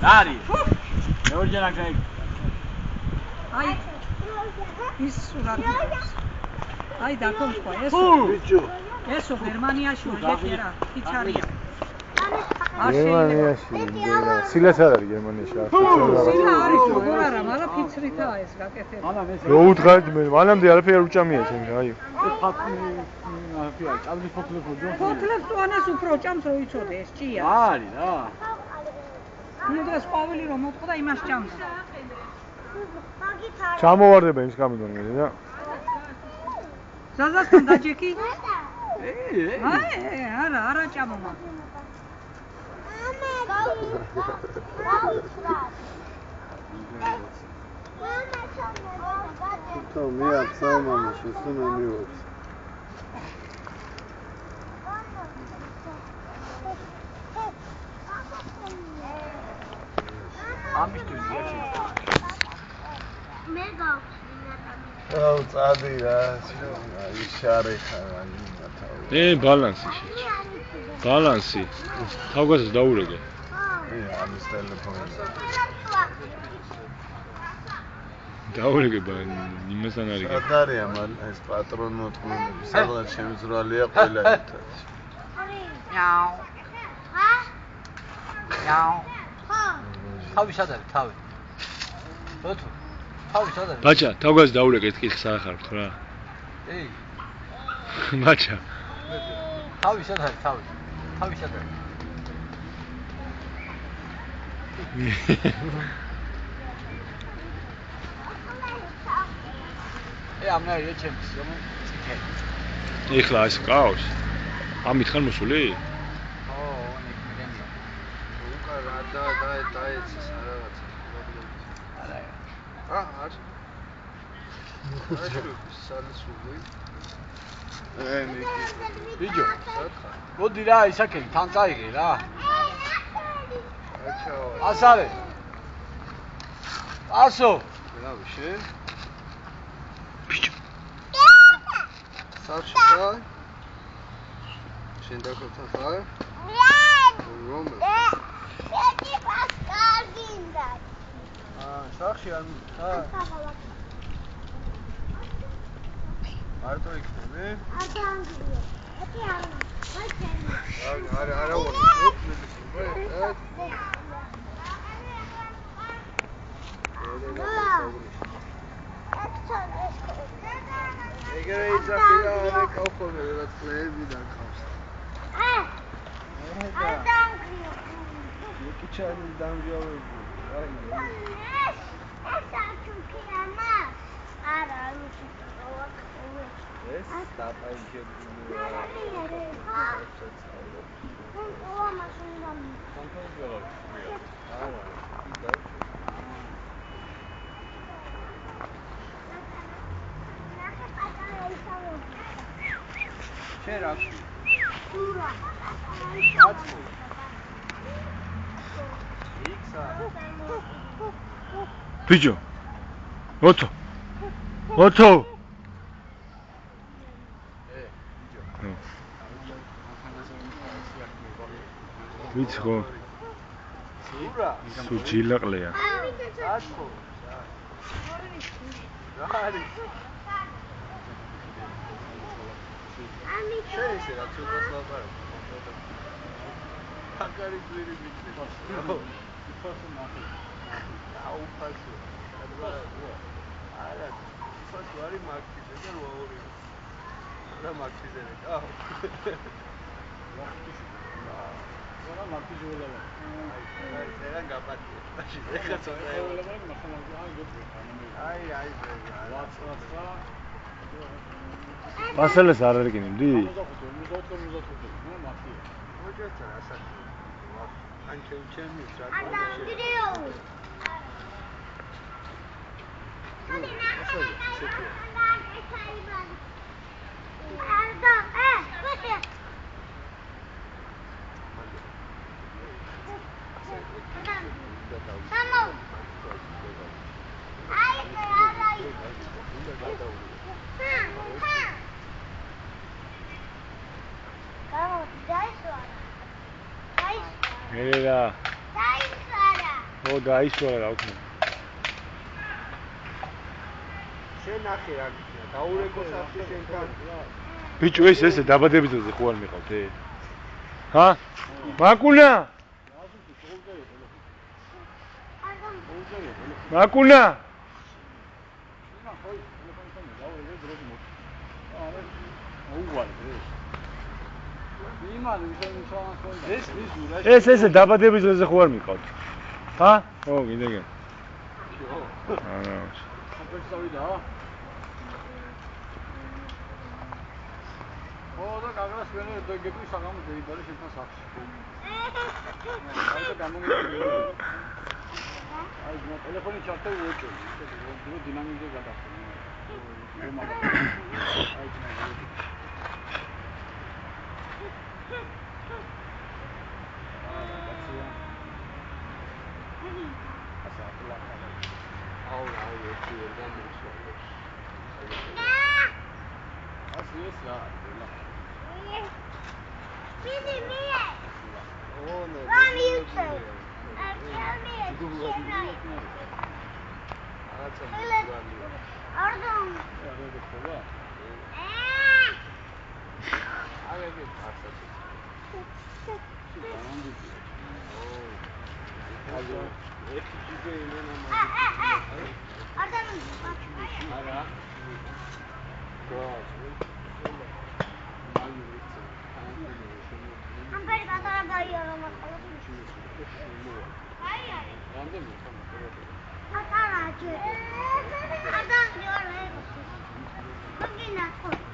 Dari. Georgia Nagreg. Ai. ის სურათი. აი დაკომხვა ეს. ესო გერმანიაში ვიდექი რა, ფიცარია. გერმანიაში, სილაც არ არის გერმანიაში. სილა არის როგორ არა, მაგრამ ფიცრითაა ეს გაკეთებული. რო უთხარით მე, მანამდე არაფერი არ უჭამია ჩემ, აი. ფოთლებს თუ ანას უფრო ჭამს რო იცოდე ეს ჭია. არის რა. ნუ დღეს ყვავილი რომ მოწყდა იმას ჭამს. ჩამოვარდება იმის გამიგონ მე და. ზაზასთან დაჯექი? აი, არა ჭამომა. То меня сама машина не вот. ამისთვის გიაჩი. მე გავხსნა. აუ წადი რა, იშარე ხარ ბალანსი შეჭი. ბალანსი. თავგაზს დაურეგე. ამის ტელეფონი. დაურეგე იმასთან არის. ადარია მან ეს პატრონოტყმები, სადღაც შემიზრვალია ყველა ერთად. Miau. Miau. თავი სად არის თავი? ბოთო. თავი სად არის? ბაჭა, თავგაზს დაურეგე ეს კითხს ახართ რა. ეი. ბაჭა. თავი სად არის თავი? თავი სად არის? ამნა რეჩემს რომ ციკე. ეხლა ეს ყავს. ამით ხარ მოსული? ო, ნიკდენია. უკა რა დაეცეს რაღაცა. არა. არ. სალისული. ნიკი. ბიჯო. მოდი რა ისაკენ თან წაიღე რა. აჩაო. ასარე. ასო. რა ვიშე? ბიჯო. საშკა. შენ დაკოთა ხარ? რომ. ერთი პასკარგინდა. სახში არ ხარ? მარტო იქნები? არა ვარ. ეგრე იძახია არა კავხობე რაც წლები დაკავს. მიკიჩანი დამჯავებული. ეს დაპაიჯებულია. შერა. ბიჯო. ოთო. ოთო. ვიცი ხო? სულ ჯილაყლეა. აშხო. რა არის? შეიძლება რა ცოტას ლაპარაკო. აკარი გვირი მიწება. აუ ფასო. არა. ფასო არის მარტიზე და როაური. რა მარტიზე რა? რა მარტიზე ველა. აი, რა გაპატია. ეხლა ცოტა ეულა აი. ვაცვაცა. პასელეს არ არიგინებდი? ოჯახთან ასაკი. ან ჩემი რა Mira. Dai, Sara. ო დაიშვა რა ვქნა. შენ ნახე რა გიქნა, დაურეკო საფში შენთან. ბიჭო ესე დაბადების დღეზე ხო არ მიყავთ ე? ჰა? მაკუნა? მაკუნა? ეს დაბადების დღეზე ხო არ მიყავთ? ჰა? ო, გინდა. არა. აპექსავიდა. ო, და გაგრას ვენე გეპი საღამო დაიბარე შენთან სახში. აი და გამომიყვანე. აი, ნუ ტელეფონი ჩართე უეჭო. დრო დინამიკზე გადახდე. აი, I don't know.